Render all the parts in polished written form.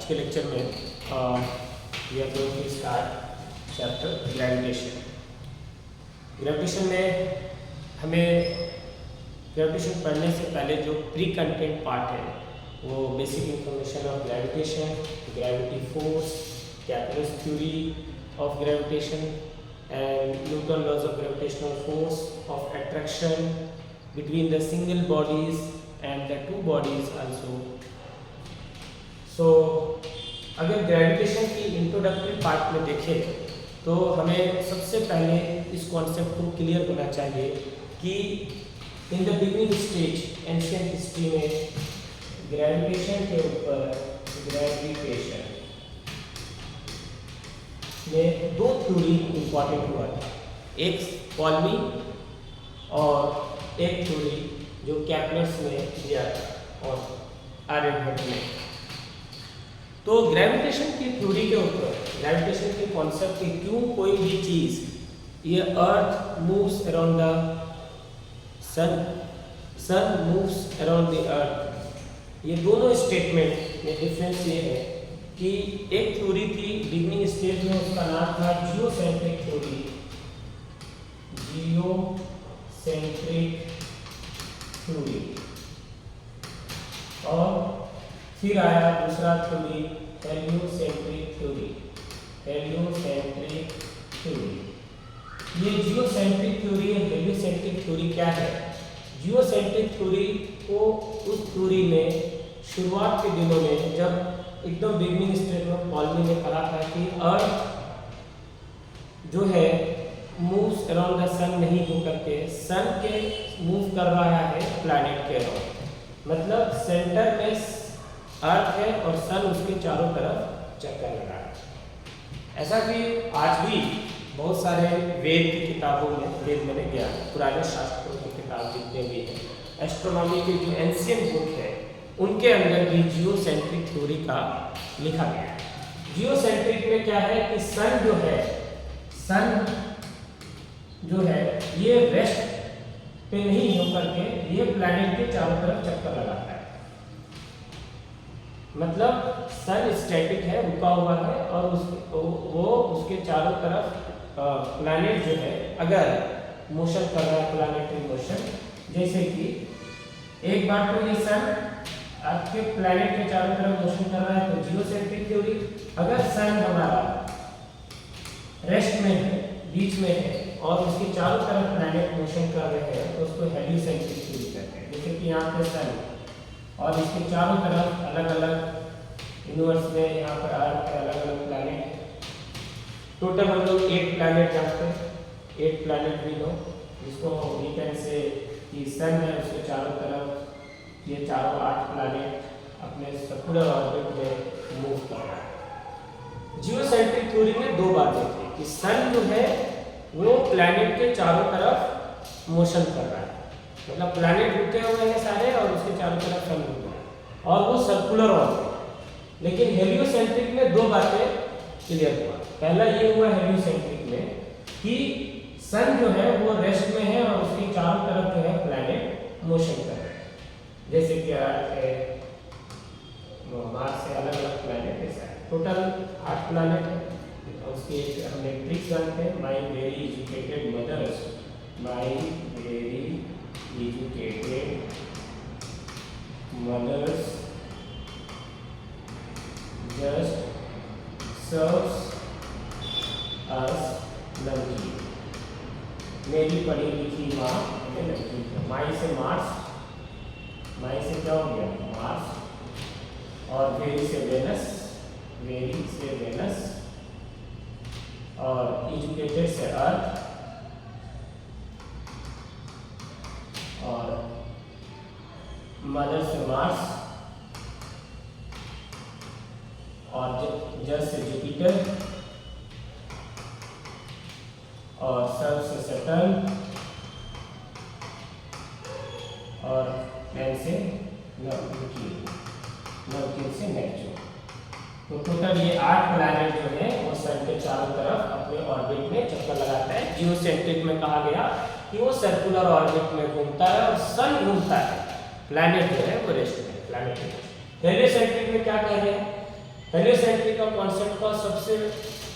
आज के लेक्चर में we are going to start chapter gravitation. Gravitation में हमें ग्रेविटेशन पढ़ने से पहले जो प्री कंटेंट पार्ट है वो basic information of gravitation, gravity force, calculus theory of gravitation and Newton laws of gravitational force, of attraction between the single bodies and the two bodies also. So अगर gravitation की introductory part में देखें तो हमें सबसे पहले इस concept को क्लियर होना चाहिए कि in the beginning stage ancient history में ग्रेविटेशन के ऊपर ग्रेविटेशन में दो थ्योरी इंपॉर्टेंट हुआ था, एक पॉलमी और एक थ्योरी जो कैप्लर्स ने दिया था और आर्यभट्ट ने। तो ग्रेविटेशन की थ्योरी के ऊपर, ग्रेविटेशन के कॉन्सेप्ट कि क्यों कोई भी चीज़, ये earth moves around the sun, sun moves around the earth, ये दोनों स्टेटमेंट में डिफरेंस ये है कि एक थ्योरी थी बिगिनिंग स्टेज में, उसका नाम था जियोसेंट्रिक थ्योरी, जियोसेंट्रिक थ्योरी। और फिर आया दूसरा theory heliocentric theory, heliocentric theory. ये जियोसेंट्रिक थ्योरी और हेलियोसेंट्रिक थ्योरी क्या है? जियोसेंट्रिक थ्योरी को उस थ्योरी में शुरुआत के दिनों में जब एकदम बिगिनिंग स्टेज में पॉलमी ने कहा था कि अर्थ जो है मूव्स अराउंड द सन नहीं होकर के सन के मूव कर रहा है प्लैनेट के अराउंड, मतलब सेंटर में अर्थ है और सन उसके चारों तरफ चक्कर लगा है। ऐसा कि आज भी बहुत सारे वेद की किताबों में, वेद मैंने ज्ञान पुराने शास्त्रों की किताब जितने भी हैं, एस्ट्रोनॉमी की जो एंशिएंट बुक है उनके अंदर भी जियोसेंट्रिक थ्योरी का लिखा गया है। जियोसेंट्रिक में क्या है कि सन जो है, सन जो है ये रेस्ट पे नहीं होकर के ये प्लैनेट के चारों तरफ चक्कर लगाता है, मतलब सन स्टैटिक है, रुका हुआ है और वो उसके चारों तरफ प्लैनेट जो है अगर मोशन कर रहा है, प्लैनेटरी मोशन, जैसे कि एक बार तो ये सन आपके प्लैनेट के चारों तरफ मोशन कर रहा है तो जियोसेंट्रिक थ्योरी। अगर सन हमारा रेस्ट में है, बीच में है और उसके चारों तरफ प्लैनेट मोशन कर रहे हैं तो उसको हेलियोसेंट्रिक थ्योरी कहते हैं। जैसे कि यहाँ पे सन और इसके चारों तरफ अलग अलग यूनिवर्स में यहाँ पर अर्थ है, अलग अलग प्लैनेट है। टोटल हम लोग 8 प्लैनेट जानते हैं, 8 प्लैनेट भी लो, जिसको वी कैन से कि सन है उसके चारों तरफ ये चारों 8 प्लैनेट अपने सर्कुलर ऑर्बिट में मूव कर रहा है। जियोसेंट्रिक थ्योरी में दो बातें थी कि सन जो है वो प्लैनेट के चारों तरफ मोशन कर रहा है, मतलब प्लैनेट रुके हुए हैं सारे और उसके चारों तरफ सन घूम रहा है और वो सर्कुलर ऑर्बिट। लेकिन हेलियोसेंट्रिक में दो बातें क्लियर हुआ। पहला ये हुआ हेलियोसेंट्रिक में कि सन जो है वो रेस्ट में है और उसके चारों तरफ जो है प्लैनेट मोशन कर रहे हैं, जैसे कि अर्थ है, मार्स से अलग अलग प्लैनेट है। टोटल 8 प्लैनेट है। उसके हमने ट्रिक्स जानते हैं, my very educated mothers, my very educated mothers just serves us लड़की, मेरी पढ़ी लिखी माँ हमें लड़की है। माई से मार्स, माई से क्या हो गया मार्स, और वेरी से वेनस, वेरी से वेनस, और एजुकेटेड से अर्थ, और मदर से मार्स, और जस्ट से जुपिटर, और सर्व से सैटर्न, और मैन से नर्क्यूरी, नर्क्यूरी से नेपच्यून। तो टोटल ये 8 प्लैनेट जो है वो सन के चारों तरफ अपने ऑर्बिट में चक्कर लगाता है। जियोसेंट्रिक में कहा गया कि वो सर्कुलर ऑर्बिट में घूमता है और सन घूमता है, प्लैनेट जो है वो रेस्ट में, प्लैनेट। हेलियोसेंट्रिक में क्या कह रहे हैं हेलियोसेंट्रिक का कॉन्सेप्ट का सबसे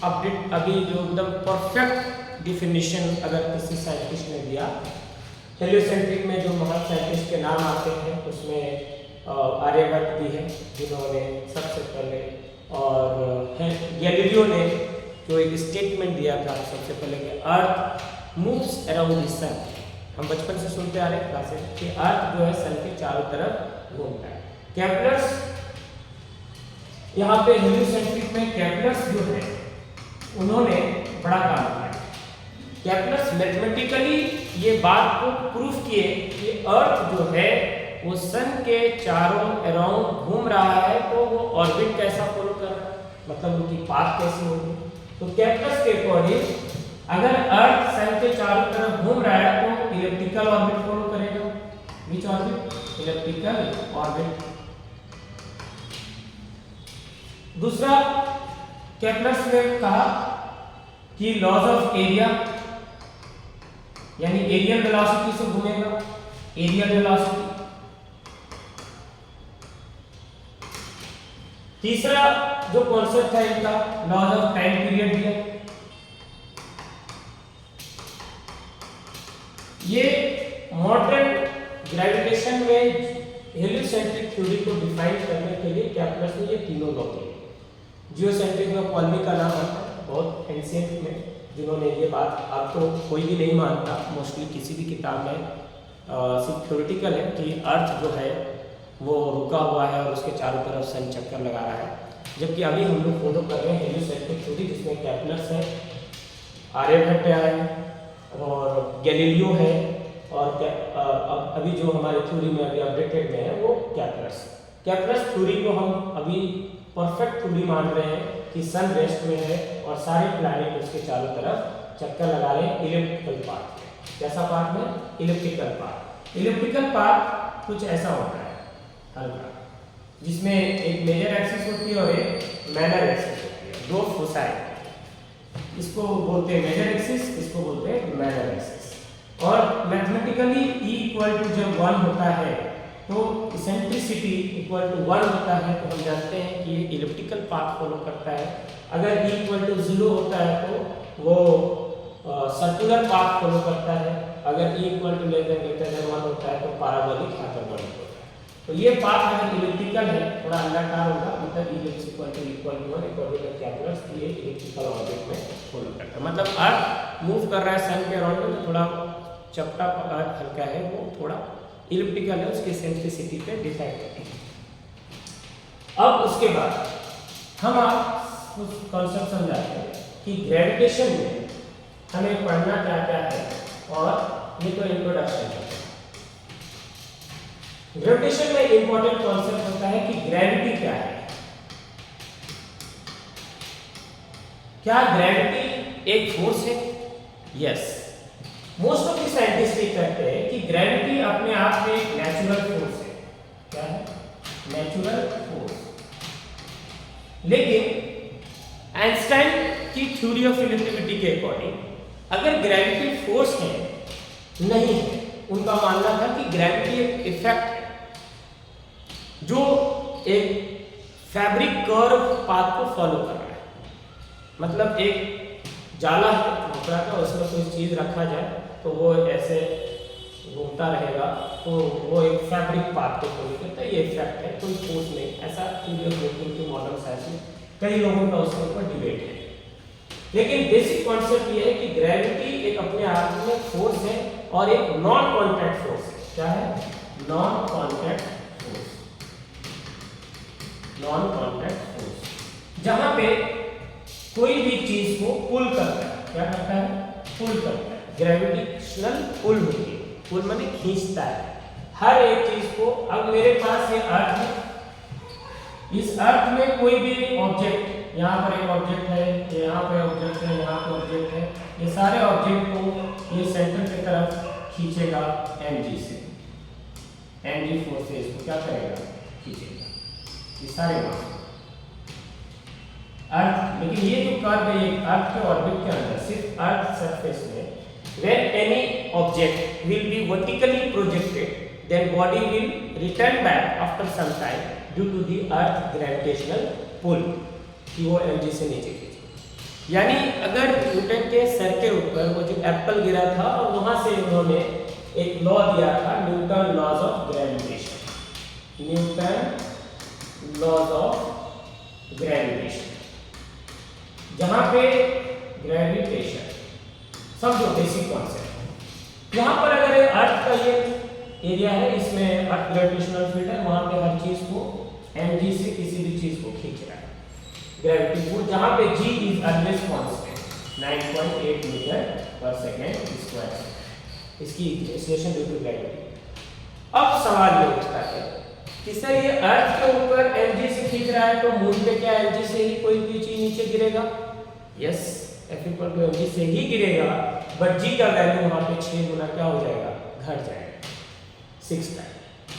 अपडेट अभी जो एकदम परफेक्ट डिफिनीशन अगर किसी साइंटिस्ट ने दिया, हेलियोसेंट्रिक में जो महान साइंटिस्ट के नाम आते हैं उसमें आर्यभट्ट भी है जिन्होंने सबसे पहले, और गैलीलियो ने जो एक स्टेटमेंट दिया था सबसे पहले कि अर्थ मूव्स अराउंड द सन। हम बचपन से सुनते आ रहे हैं क्लासेस कि अर्थ जो है सन के चारों तरफ घूमता है। केपलर्स, यहाँ पे हेलियोसेंट्रिक में केपलर्स जो है उन्होंने बड़ा काम किया। केपलर्स मैथमेटिकली ये बात को प्रूफ किए कि अर्थ जो है वो सन के चारों अराउंड घूम रहा है, तो वो ऑर्बिट कैसा फॉलो कर रहा है, मतलब उनकी पाथ कैसी होगी। तो केपलर्स के अकॉर्डिंग अगर अर्थ सन के चारों तरफ घूम रहा है तो इलिप्टिकल ऑर्बिट फॉलो करेगा। विच ऑर्बिट? Elliptical orbit. दूसरा, केपलर्स ने कहा कि लॉज ऑफ एरिया, यानी एरियल वेलोसिटी से घूमेगा, एरियल वेलोसिटी। तीसरा जो कॉन्सेप्ट है इनका, लॉज ऑफ टाइम पीरियड दिया। ये मॉडर्न ग्रेविटेशन में हेलियोसेंट्रिक थ्योरी को डिफाइन करने के लिए केपलर्स ने ये तीनों लॉ दिए। जियोसेंट्रिक में पॉल्मी का नाम आता है, बहुत एंशिएंट में, जिन्होंने ये बात, अब तो कोई भी नहीं मानता मोस्टली किसी भी किताब में, सिर्फ थ्योरेटिकल है कि अर्थ जो है वो रुका हुआ है और उसके चारों तरफ सन चक्कर लगा रहा है। जबकि अभी हम लोग फॉलो कर रहे हैं हेलियोसेंट्रिक थ्योरी जिसमें केपलर्स है, आर्यभट्ट है और गैलीलियो है, और अभी जो हमारे थ्योरी में अभी अपडेटेड में है वो केपलर्स। केपलर्स थ्योरी को हम अभी परफेक्ट थ्योरी मान रहे हैं कि सन रेस्ट में है और सारे प्लैनेट उसके चारों तरफ चक्कर लगा रहे हैं इलिप्टिकल पाथ में। कैसा पाथ में? Elliptical path. इलिप्टिकल पाथ कुछ ऐसा होता है हल्का, जिसमें एक मेजर एक्सिस होती है और एक माइनर एक्सिस होती है, दो फोसाई। इसको बोलते हैं मेजर एक्सिस, इसको बोलते हैं माइनर एक्सिस। और मैथमेटिकली E इक्वल टू जब 1 होता है तो इसेंट्रिसिटी इक्वल टू 1 होता है, तो हम जानते हैं कि ये इलिप्टिकल पाथ फॉलो करता है। अगर E इक्वल टू 0 होता है तो वो सर्कुलर पाथ फॉलो करता है। अगर E equal to less than greater than 1 होता है तो पैराबोलिक हाइपरबोलिक होता है। तो ये पाथ अगर इलिप्टिकल है, थोड़ा अंडाकार होगा, मतलब E equal to 1 according to Kepler's, ये इलिप्टिकल ऑर्बिट में फॉलो करता है। मतलब अर्थ मूव कर रहा है सन के अराउंड में, तो थोड़ा चपटा हल्का है, वो थोड़ा इलिप्टिकल है, उसकी सेंट्रिसिटी पे डिसाइड करते हैं। अब उसके बाद हम आप कुछ कॉन्सेप्ट समझाते हैं कि ग्रेविटेशन में हमें पढ़ना क्या क्या है, और ये तो इंट्रोडक्शन है। ग्रेविटेशन में इंपॉर्टेंट कॉन्सेप्ट होता है कि ग्रेविटी क्या है। क्या ग्रेविटी एक फोर्स है? Yes, most of the scientist ये कहते हैं कि ग्रेविटी अपने आप में एक नेचुरल फोर्स है। क्या है? Natural force. लेकिन आइंस्टाइन की थ्योरी ऑफ रिलेटिविटी के अकॉर्डिंग अगर ग्रेविटी फोर्स है नहीं है, उनका मानना था कि ग्रेविटी एक इफेक्ट है जो एक फैब्रिक कर्व पाथ को फॉलो कर रहा है। मतलब एक जाला है कपड़ा का, उसमें कोई चीज रखा जाए तो वो ऐसे घूमता रहेगा, तो वो एक फैब्रिक पाथ को फॉलो करता है। ये इफेक्ट है, कोई फोर्स नहीं। ऐसा मॉडर्न साइंस में कई लोगों का उसके ऊपर डिबेट है, लेकिन बेसिक कॉन्सेप्ट ये है कि ग्रेविटी एक अपने आप में फोर्स है और एक नॉन कॉन्टैक्ट फोर्स है। क्या है? Non contact force. Non contact force जहां पे कोई भी चीज को पुल करता है। क्या करता है? पुल करता है। ग्रेविटेशनल पुल होती है, पुल माने खींचता है हर एक चीज को। अब मेरे पास ये अर्थ है, इस अर्थ में कोई भी ऑब्जेक्ट, यहाँ पर एक ऑब्जेक्ट है, यहाँ पे ऑब्जेक्ट है, यहाँ पे ऑब्जेक्ट है, ये सारे ऑब्जेक्ट को ये सेंटर की तरफ खींचेगा mg से। mg फोर्स से इसको क्या करेगा? खींचेगा। ये सारे अर्थ, लेकिन ये जो कर्व है ये अर्थ के ऑर्बिट के अंदर, सिर्फ अर्थ सरफेस में, when any object will be vertically projected, then body will return back after some time due to the earth gravitational पुल कि वो mg से नीचे खींचे। यानी अगर न्यूटन के सर के ऊपर वो जो एप्पल गिरा था और वहां से उन्होंने एक लॉ दिया था, Newton laws of gravitation, Newton laws of gravitation, जहां पे ग्रेविटेशन समझो बेसिक कॉन्सेप्ट। यहां पर अगर अर्थ का ये एरिया है, इसमें अर्थ ग्रेविटेशनल फील्ड है, वहां पे हर चीज को mg से किसी भी चीज को खींच रहा है ग्रेविटी फोर्स, जहां पे g is always constant 9.8 metre per second square, इसकी एक्सेलरेशन ड्यू टू ग्रेविटी। अब सवाल ये उठता है कि सर ये अर्थ के ऊपर mg से खींच रहा है तो मून पे क्या mg से ही कोई भी चीज नीचे गिरेगा? Yes, F equal to mg से ही गिरेगा, बट g का वैल्यू वहां पे 6 गुना क्या हो जाएगा? घट जाएगा 6 टाइम,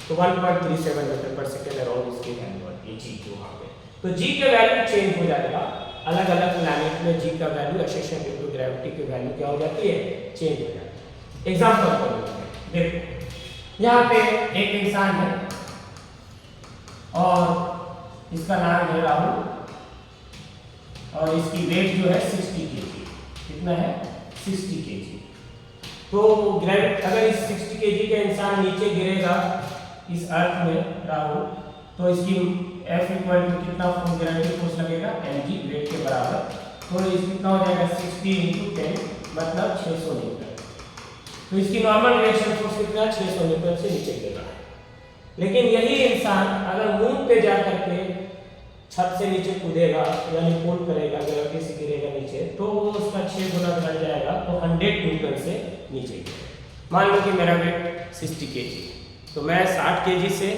तो 1.37 मीटर पर सेकंड अराउंड इसकी वैल्यू है g की वहां पे। तो g के वैल्यू चेंज हो जाएगा, अलग अलग प्लैनेट में g का value acceleration due to gravity की वैल्यू क्या हो जाती है? चेंज हो जाती है। एग्जांपल को देखो, यहाँ पे एक इंसान है और इसका नाम है राहुल और इसकी वेट जो है 60 केजी। कितना है? 60 केजी। तो अगर इस 60 केजी का इंसान नीचे गिरेगा इस अर्थ में राहुल, तो इसकी F इक्वल टू कितना ग्रेविटी फोर्स लगेगा? mg वेट के बराबर, तो इस कितना हो जाएगा? 60 × 10 मतलब 600 न्यूटन। तो इसकी नॉर्मल रिएक्शन फोर्स कितना? 600 न्यूटन से नीचे गिरेगा। लेकिन यही इंसान अगर मून पे जा करके छत से नीचे कूदेगा यानी पुल करेगा, ग्रेविटी से गिरेगा नीचे, तो वो उसका 6 गुना बढ़ जाएगा, तो 100 न्यूटन से नीचे गिरेगा। मान लो कि मेरा वेट 60 केजी, तो मैं 60 केजी से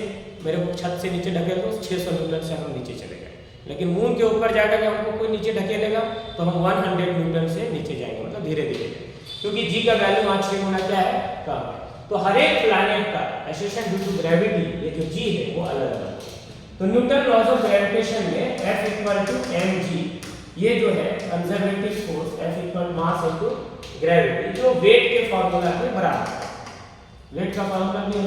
मेरे को छत से नीचे ढकेल दो, 600 न्यूटन से हम नीचे चले गए। लेकिन मून के ऊपर जाकर हमको कोई नीचे ढकेलेगा तो हम 100 न्यूटन से नीचे जाएंगे, मतलब धीरे धीरे, क्योंकि g का वैल्यू वहां 6 गुना क्या है? कम है। तो हर एक प्लैनेट का एक्सेलरेशन ड्यू टू ग्रेविटी, ये जो g है वो अलग अलग है। तो न्यूटन लॉज ऑफ ग्रेविटेशन में F इक्वल टू mg, ये जो है conservative force F equal mass into gravity, जो वेट के फार्मूला के बराबर है। वेट का फार्मूला भी है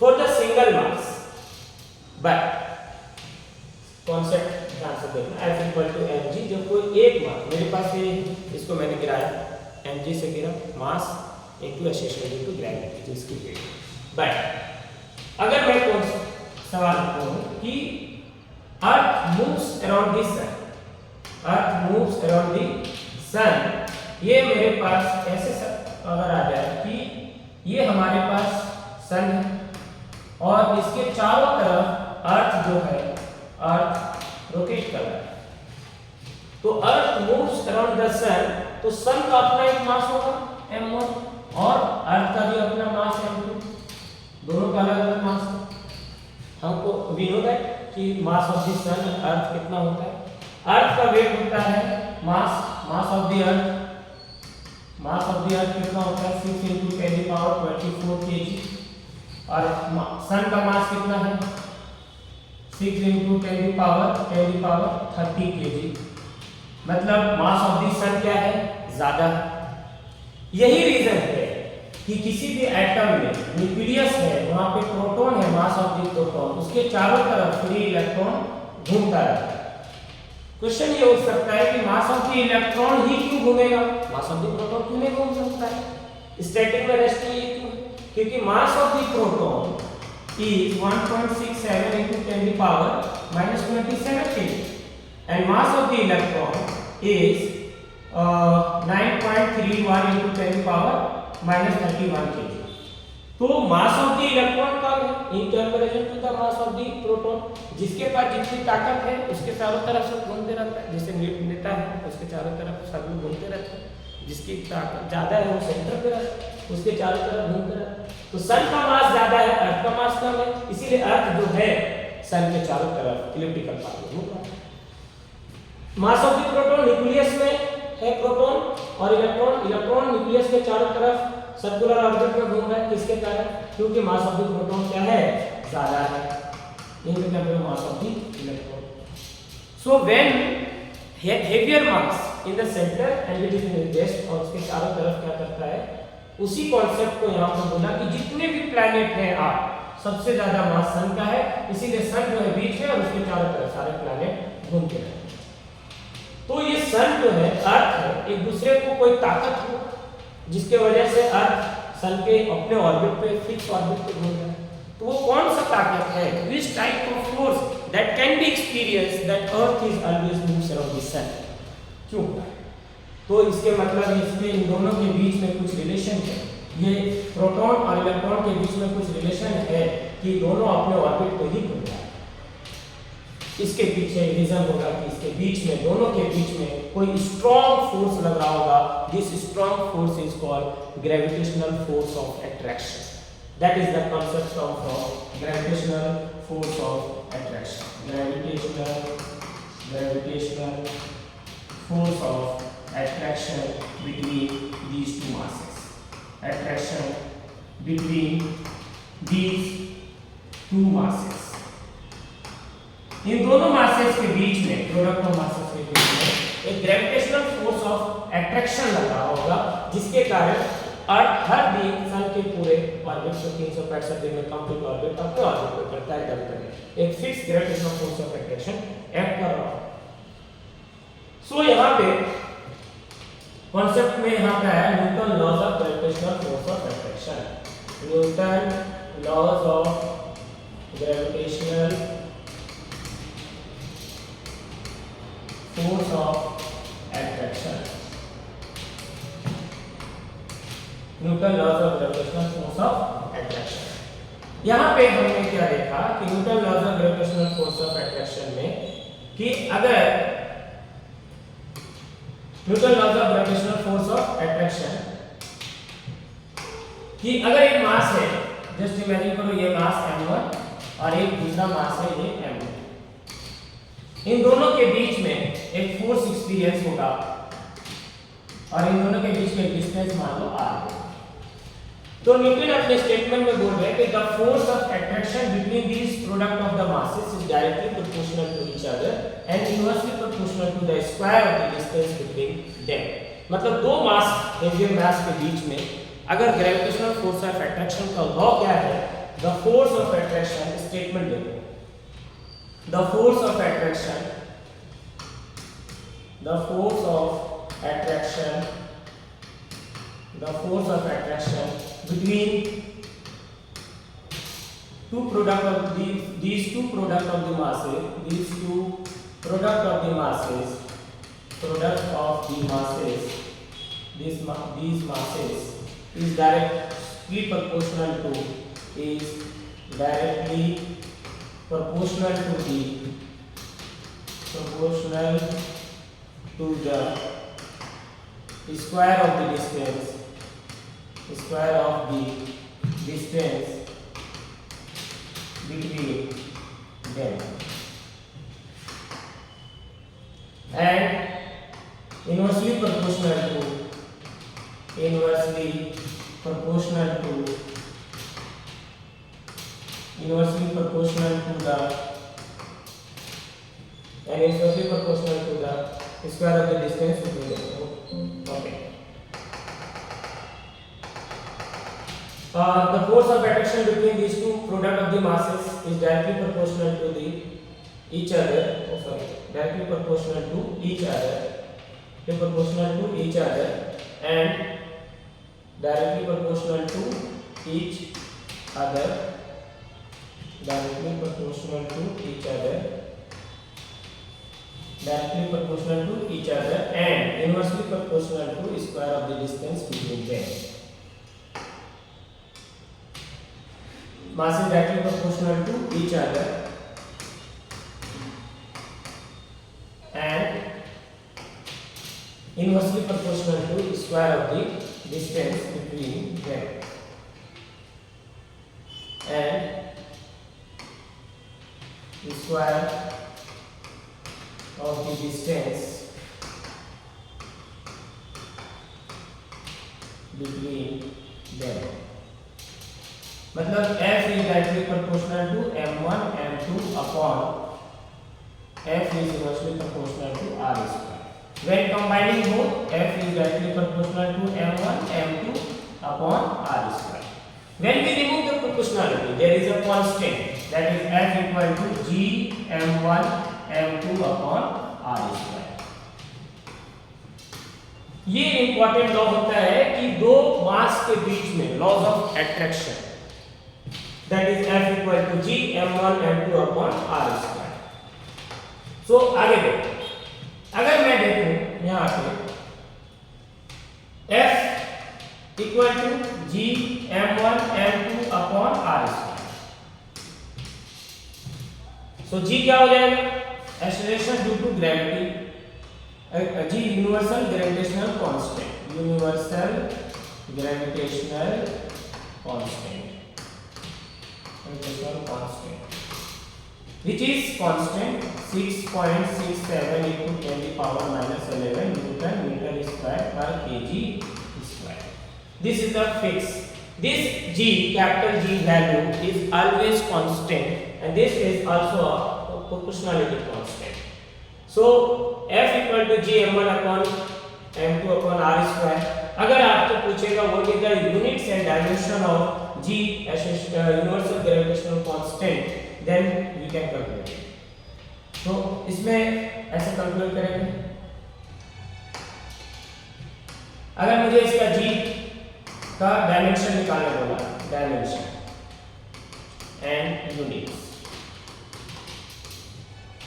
for the single mass, but concept ध्यान से देखना, F इक्वल टू mg, जब कोई एक मास मेरे पास ये, इसको मैंने गिराया mg से गिरा, mass into acceleration due to gravity जिसकी वेट। बट अगर मैं कौन सवाल करूं कि earth moves around the sun, earth moves around the sun, ये मेरे पास ऐसे अगर आ जाए कि ये हमारे पास सन है और इसके चारों तरफ अर्थ जो है, अर्थ रोटेट कर रहा है, तो अर्थ मूव्स अराउंड द सन, तो सन का अपना एक मास होगा m1 और अर्थ का भी अपना मास m2, दोनों का अलग अलग मास है। हमको वी नो दैट कि मास ऑफ द सन अर्थ कितना होता है? अर्थ का वेट होता है मास of the earth, mass of the अर्थ कितना होता है? 6 × 10⁻24 kg, और सन का मास कितना है? 6 × 10⁻30 kg, मतलब मास ऑफ द सन क्या है? ज्यादा है। यही रीजन है कि किसी भी एटम में न्यूक्लियस है, वहां पे प्रोटॉन है, मास ऑफ द प्रोटॉन, उसके चारों तरफ फ्री इलेक्ट्रॉन घूमता रहता है। क्वेश्चन ये हो सकता है कि मास ऑफ द इलेक्ट्रॉन ही क्यों घूमेगा? मास ऑफ द प्रोटॉन क्यों नहीं घूम सकता है? स्टैटिक में रेस्ट ये क्यों? क्योंकि मास of the proton is 1.67 × 10⁻27 kg and mass of the electron is 9.31 × 10⁻31 kg। तो मास ऑफ द इलेक्ट्रॉन कम है in comparison to the mass of the proton. जिसके पास जितनी ताकत है उसके चारों तरफ सब घूमते रहता है, जैसे नेता है उसके चारों तरफ सब लोग घूमते रहते हैं, जिसकी ताकत ज्यादा है वो सेंटर पे रहता है, उसके चारों तरफ घूमते रहता है। तो सन का मास ज्यादा है, अर्थ का मास कम है, इसीलिए अर्थ जो है सन के चारों तरफ इलिप्टिकल पाथ में घूम रहा है। मास ऑफ द प्रोटॉन, न्यूक्लियस में है प्रोटॉन और इलेक्ट्रॉन न्यूक्लियस के चारों तरफ सर्कुलर ऑर्बिट में घूम रहा है। किसके कारण? क्योंकि मास ऑफ द प्रोटॉन क्या है? ज्यादा है in compare to mass of the electron. So when heavier mass in the centre and it is in rest, और उसके चारों तरफ क्या करता है? उसी कॉन्सेप्ट को यहाँ पर बोला कि जितने भी प्लैनेट हैं आप, सबसे ज्यादा मास सन का है, इसीलिए सन जो है बीच में और उसके चारों तरफ सारे प्लैनेट घूमते हैं। तो ये सन जो है, अर्थ है, एक दूसरे को कोई ताकत हो जिसके वजह से अर्थ सन के अपने ऑर्बिट पे, फिक्स ऑर्बिट पे घूम रहा है। तो वो कौन सा ताकत है, which type of force that can be experience that earth is always moves around the sun, क्यों? तो इसके मतलब इसमें इन दोनों के बीच में कुछ रिलेशन है, ये प्रोटॉन और इलेक्ट्रॉन के बीच में कुछ रिलेशन है कि दोनों अपने ऑर्बिट को ही घूम रहा है। इसके पीछे रीजन होगा कि इसके बीच में, दोनों के बीच में कोई स्ट्रॉन्ग फोर्स लग रहा होगा। This strong force is called gravitational force of attraction. That is the concept of gravitational force of attraction. Gravitational force of attraction between these two masses. Attraction between these two masses. इन दोनों masses के बीच में, product of masses के बीच में एक gravitational force of attraction लगा होगा, जिसके कारण अर्थ हर दिन सन के पूरे ऑर्बिट को 365 दिन में कंप्लीट ऑर्बिट अपने ऑर्बिट पर करता है, डबल करके एक fix gravitational force of attraction act कर रहा है। सो यहाँ पे कॉन्सेप्ट में यहाँ पे है Newton laws of gravitational force of attraction. Newton laws of gravitational force of attraction. Newton laws of gravitational force of attraction. यहाँ पे हमने क्या देखा कि Newton laws of gravitational force of attraction में कि अगर Newton laws of gravitational force of attraction कि अगर एक मास है, जस्ट इमेजिन करो ये मास m1 और एक दूसरा मास है ये m2, इन दोनों के बीच में एक फोर्स एक्सपीरियंस होगा और इन दोनों के बीच में डिस्टेंस मान लो r है। तो न्यूटन अपने स्टेटमेंट में बोल रहे हैं कि the force of attraction between these product of the masses is directly proportional to each other and inversely proportional to the square of the distance between them. मतलब दो मास, हेवियर मास के बीच में अगर ग्रेविटेशनल फोर्स ऑफ अट्रैक्शन का law क्या है, the force of attraction, statement देखो, the force of attraction, the force of attraction, the force of attraction between two product of these two product of the masses, these two product of the masses, product of the masses, these masses is directly proportional to, is directly proportional to the, proportional to the square of the distance, square of the distance between them, and inversely proportional to, inversely proportional to, inversely proportional to the, and inversely proportional to the square of the distance between them. Okay. The force of attraction between these two product of the masses is directly proportional to the each other. Oh, sorry, directly proportional to each other. Proportional to each other and directly proportional to each other. Directly proportional to each other. Directly proportional to each other and inversely proportional to square of the distance between them. Mass is directly proportional to each other and inversely proportional to square of the distance between them, and the square of the distance between them. मतलब f is directly proportional to m1 m2 upon f is inversely proportional to r square. When combining both, f is directly proportional to m1 m2 upon r square. When we remove the proportionality, there is a constant that is F equal to G m1 m2 upon r square. ये important law होता है कि दो mass के बीच में laws of attraction, that is F equal to G m1 m2 upon r square. So आगे देखो, अगर मैं देखूं यहाँ पे F equal to G m1 m2 upon r square. So G क्या हो जाएगा? Acceleration due to gravity. G universal gravitational constant. Universal gravitational constant. Gravitational constant. Which is constant 6.67 into 10 to the power minus 11 Newton meter square per kg square. This is the fix. This G, capital G value is always constant, and this is also a proportionality constant. So F equal to G m1 upon m2 upon r square. अगर आपको पूछेगा what is the units and dimension of G universal gravitational constant, then we can calculate it. तो इसमें ऐसे calculate करेंगे. अगर मुझे इसका G का डायमेंशन निकालने बोला, डायमेंशन एंड यूनिट्स,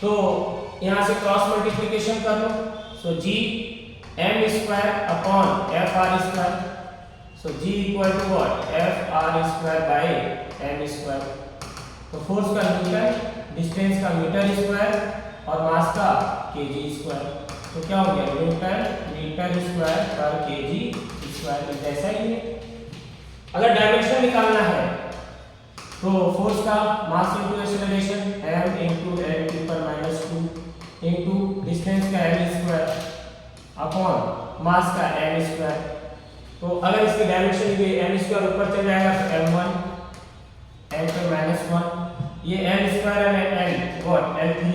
तो यहां से क्रॉस मल्टीप्लिकेशन कर लो. So G m square upon f r square. So G equal to what? f r square by m square. तो फोर्स का न्यूटन, डिस्टेंस का मीटर स्क्वायर और मास का kg स्क्वायर. तो क्या हो गया? Newton metre square per kg square. जैसा ही है. अगर डायमेंशन निकालना है तो फोर्स का मास into acceleration m into l पर माइनस 2 इनटू डिस्टेंस का l स्क्वायर अपॉन मास का m स्क्वायर. तो अगर इसकी डायमेंशन भी m स्क्वायर ऊपर चला जाएगा तो m1 m पर माइनस 1, ये l स्क्वायर है l व्हाट l3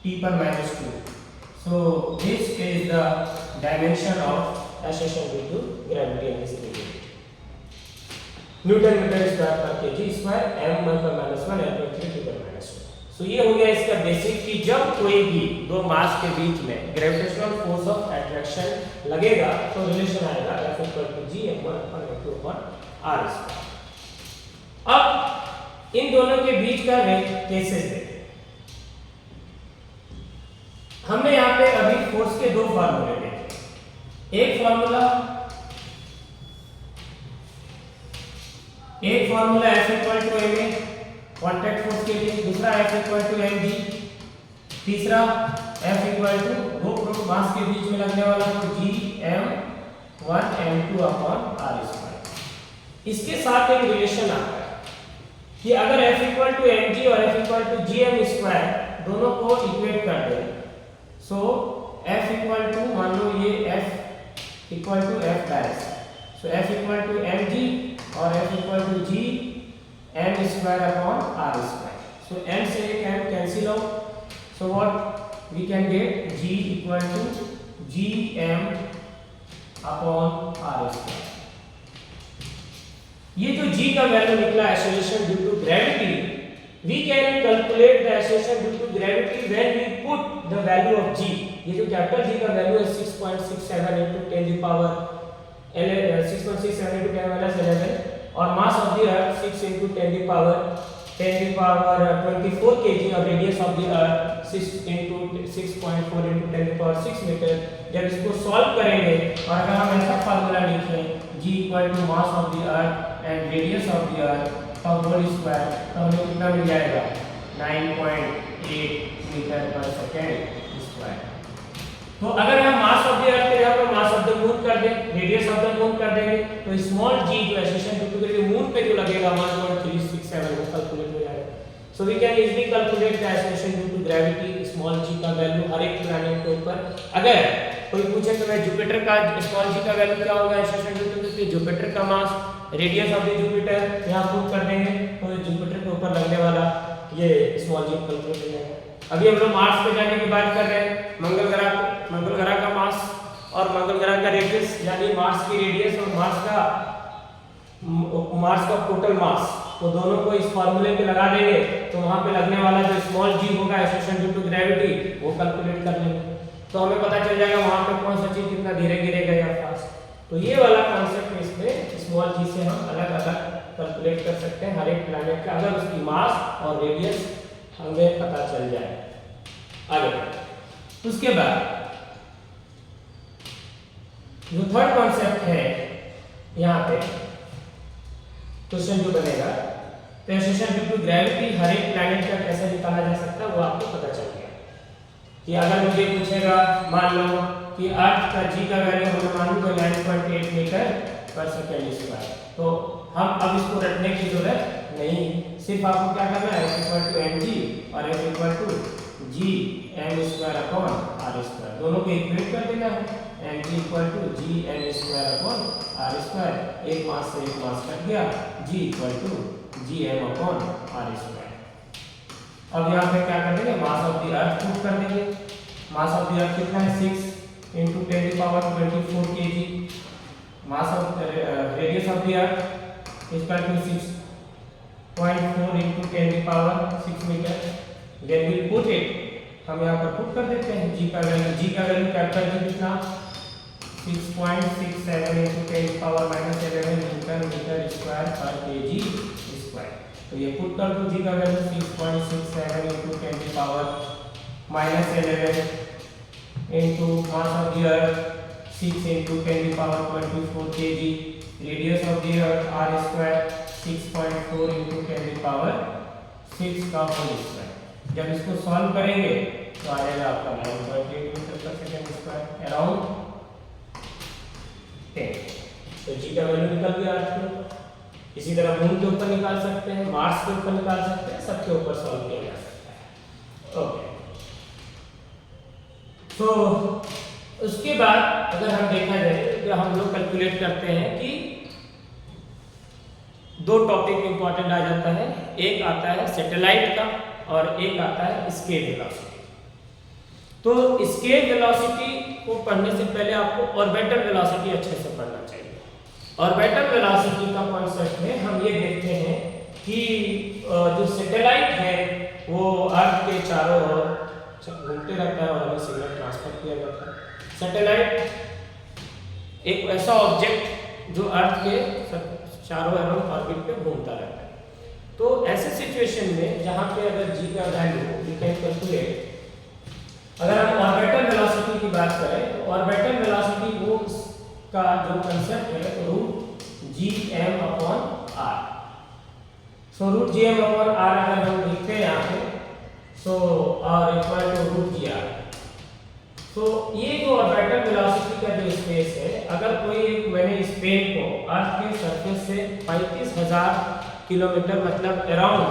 t पर minus 2. So this is the dimension of acceleration due to gravity in this case. Newton metre square per kg square m1 पर minus 1 l3 t पर minus 1. So ये हो गया इसका basic कि जब कोई भी दो मास के बीच में ग्रेविटेशनल फोर्स ऑफ अट्रैक्शन लगेगा तो रिलेशन आएगा F equal to G m1 upon m2 upon r square. अब इन दोनों के बीच का केसेस देखें. हमने यहाँ पे अभी फोर्स के दो फार्मूले देखे. एक formula F equal to ma contact force के लिए, दूसरा F इक्वल टू mg, तीसरा F इक्वल टू दो मास के बीच में लगने वाला तो G m1 m2 upon r square. इसके साथ एक रिलेशन आता है कि अगर F इक्वल टू mg और F equal to gm square दोनों को इक्वेट कर दें, सो F इक्वल टू, मान लो ये F equal to f dash, so F equal to mg और F equal to G m square upon r square. So m से एक m cancel out. So what we can get G equal to G m upon r square. ये जो G का value निकला acceleration due to gravity, we can calculate the acceleration due to gravity when we put the value of G. ये जो capital G का value है 6.67 into 10 to the power 6.67 into 10 minus 11 और mass of the earth 6 into 10 to the power 24 kg और radius of the earth 6 into 6.4 into 10 to the power 6 metre. जब इसको solve करेंगे और अगर हम ऐसा फार्मूला लिखें G equal to mass of the earth and radius of the earth का होल स्क्वायर, तो हमें कितना मिल जाएगा? 9.8 मीटर पर सेकेंड स्क्वायर. तो अगर हम मास ऑफ द अर्थ के यहाँ पर मास ऑफ द मून कर दें, रेडियस ऑफ द मून कर देंगे, तो स्मॉल g जो एक्सेलरेशन ड्यू टू मून पे जो लगेगा 1.367 वो कैलकुलेट हो जाएगा. So we can easily calculate the acceleration due to gravity small g का वैल्यू हर एक प्लैनेट के ऊपर. अगर कोई पूछे तो मैं जुपिटर का स्मॉल g का वैल्यू क्या होगा एक्सेलरेशन ड्यू टू जुपिटर का मास, रेडियस ऑफ द जुपिटर यहाँ पुट कर देंगे तो जुपिटर के ऊपर लगने वाला ये स्मॉल g कैलकुलेट हो जाएगा. अभी हम लोग मार्स पे जाने की बात कर रहे हैं. मंगल ग्रह का मास और मंगल ग्रह का रेडियस, यानी मार्स की रेडियस और मार्स का मास का टोटल मास, तो दोनों को इस फॉर्मूले पे लगा देंगे तो वहां पे लगने वाला जो स्मॉल g होगा एक्सेलरेशन ड्यू टू ग्रेविटी वो कैलकुलेट कर लेंगे, तो हमें पता चल जाएगा वहां पे कौन सा चीज कितना धीरे गिरेगा या फास्ट। तो ये वाला कॉन्सेप्ट इसमें स्मॉल g से हम अलग अलग कैलकुलेट कर सकते हैं हर एक प्लैनेट का, अगर उसकी मास और रेडियस हमें पता चल जाए। आगे उसके बाद जो थर्ड कॉन्सेप्ट है यहाँ पे क्वेश्चन जो बनेगा, तो एक्सेलरेशन ड्यू टू ग्रेविटी हर एक प्लैनेट का कैसे निकाला जा सकता है वो आपको पता चल गया। कि अगर मुझे पूछेगा मान लो कि अर्थ का जी का वैल्यू हमें मान लो 9.8 मीटर पर सेकेंड स्क्वायर, तो हम अब इसको रटने की जरूरत नहीं, सिर्फ आपको क्या करना है f=mg और f=gm²/r², दोनों को इक्वेट कर देना है, mg=gm²/r², एक मास से एक मास कट गया, g=gm/r²। अब यहाँ पे क्या कर देंगे, मास ऑफ द अर्थ पुट कर देंगे, मास ऑफ द अर्थ कितना है 6 × 10⁻24 kg, mass of radius of the earth equal to 6.4 × 10⁻6 metre. Then we put it, हम यहाँ पर पुट कर देते हैं g का वैल्यू, कैपिटल G कितना 6.67 × 10⁻−11 Newton metre square per kg square. तो ये पुट कर दो, g का value 6.67 × 10⁻−11 into mass of the earth 6 × 10⁻24 kg, radius of the earth r², 6.4 × 10�6 का होल स्क्वायर। जब इसको सॉल्व करेंगे तो आ जाएगा आपका 9.8 metre per second square around 10। तो g का वैल्यू निकल गया अर्थ के। इसी तरह मून के ऊपर निकाल सकते हैं, मार्स के ऊपर निकाल सकते हैं, सबके ऊपर सॉल्व किया जा सकता है। ओके, तो उसके बाद अगर हम देखा जाए तो हम लोग कैलकुलेट करते हैं कि दो टॉपिक इंपॉर्टेंट आ जाता है, एक आता है सैटेलाइट का और एक आता है स्केल वेलोसिटी। तो स्केल वेलोसिटी को पढ़ने से पहले आपको ऑर्बिटल वेलोसिटी अच्छे से पढ़ना चाहिए। ऑर्बिटल वेलोसिटी का कॉन्सेप्ट में हम ये देखते हैं कि जो सैटेलाइट है वो अर्थ के चारों ओर घूमते रहता है और हमें सिग्नल ट्रांसफर किया जाता है। सैटेलाइट एक ऐसा ऑब्जेक्ट जो अर्थ के चारों अराउंड ऑर्बिट पे घूमता रहता है। तो ऐसे सिचुएशन में जहां पे अगर g का वैल्यू वी कैन कैलकुलेट, अगर हम ऑर्बिटल वेलोसिटी की बात करें तो ऑर्बिटल वेलोसिटी वो का जो कंसेप्ट है तो √gm/r। सो √gm/r अगर हम लिखते हैं यहाँ पे सो r इक्वल टू √gr। तो ये जो ऑर्बिटल वेलोसिटी का जो स्पेस है, अगर कोई मैंने इस पेन को अर्थ के सरफेस से 35,000 किलोमीटर मतलब अराउंड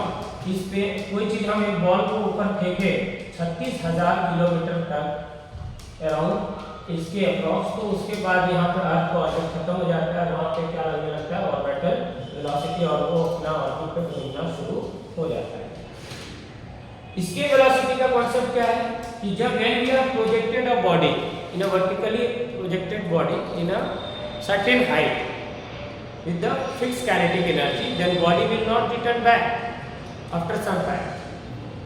इस पे कोई चीज हम एक बॉल को ऊपर फेंके 36,000 किलोमीटर तक अराउंड इसके अप्रॉक्स, तो उसके बाद यहाँ पर अर्थ का ऑर्बिट खत्म हो जाता है, वहाँ पे क्या लगने लगता है ऑर्बिटल वेलोसिटी और वो अपना ऑर्बिट पे घूमना शुरू हो जाता है। इसके वेलोसिटी का कॉन्सेप्ट क्या है कि जब when we have projected a body in a vertically projected body in a certain height with the fixed kinetic energy, then body will not return back after some time,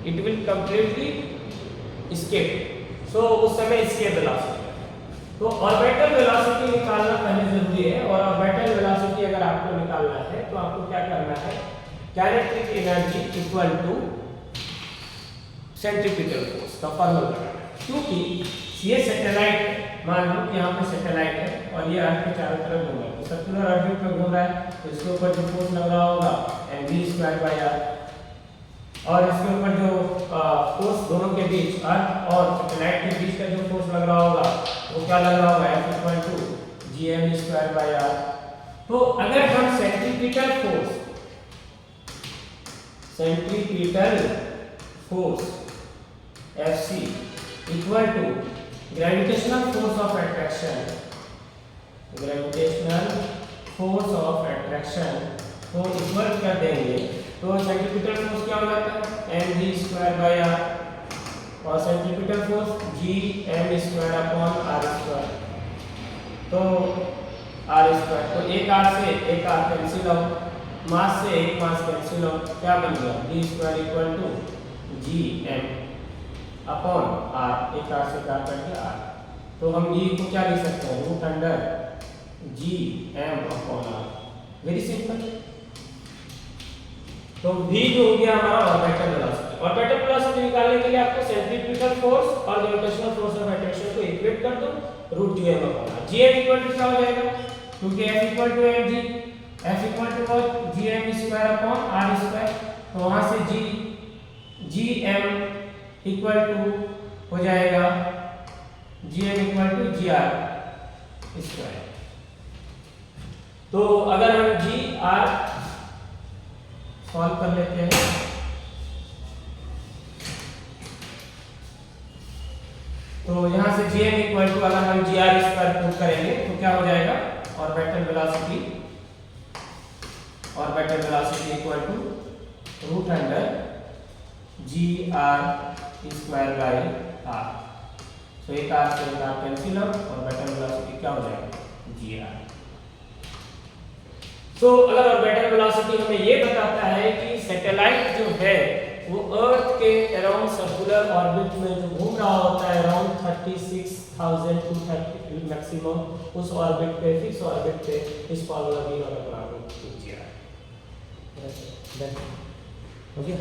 it will completely escape। so उस समय escape velocity। तो orbital velocity निकालना पहले जरूरी है, और orbital velocity अगर आपको निकालना है तो आपको क्या करना है, kinetic energy equal to centripetal force का फॉर्मूला लगाना है। क्योंकि ये सैटेलाइट, मान लो कि यहाँ पे सैटेलाइट है और ये अर्थ के चारों तरफ घूम रहा है, तो सर्कुलर ऑर्बिट पे घूम रहा है, तो इसके ऊपर जो फोर्स लग रहा होगा mv²/r, और इसके ऊपर जो फोर्स दोनों के बीच अर्थ और सैटेलाइट के बीच का जो फोर्स लग रहा होगा वो क्या लग रहा होगा F=gm²/r। तो अगर हम centripetal force Fc equal to gravitational force of attraction को इक्वल कर देंगे, तो सेंट्रीपिटल फोर्स क्या हो जाता है mg²/r और सेंट्रीपिटल फोर्स gm²/r²। तो आर स्क्वायर, तो एक आर से एक आर कैंसिल आउट, मास से एक मास कैंसिल आउट, क्या बन गया D square equal to G M upon R, एक आर से कार करके आर, तो हम ई को क्या लिख सकते हैं root under G M upon R, very simple. तो v जो हो गया हमारा ऑर्बिटल वेलोसिटी, ऑर्बिटल वेलोसिटी निकालने के लिए आपको सेंट्रीफ्यूगल फोर्स और ग्रेविटेशनल फोर्स ऑफ अट्रैक्शन को इक्वेट कर दो, root G M upon R, G M equal to क्या हो जाएगा, क्योंकि f equal to M G, f equal to what G M square upon R square, तो वहां से जी एम इक्वल टू हो जाएगा G M equal to G R square. तो अगर हम जी आर सॉल्व कर लेते हैं, तो यहां से जी एम इक्वल टू अगर हम जी आर स्क्वायर पुट करेंगे तो क्या हो जाएगा orbital velocity equal to root under G R square by R, तो एक आर से एक R cancel out, orbital velocity क्या हो जाएगा जी आर। तो अगर ऑर्बिटल वेलोसिटी हमें ये बताता है कि सैटेलाइट जो है वो अर्थ के अराउंड सर्कुलर ऑर्बिट में जो घूम रहा होता है अराउंड 36,230 मैक्सिमम, उस ऑर्बिट पे फिक्स ऑर्बिट पे इस फॉर्मूला भी लागू कीजिए। हो गया।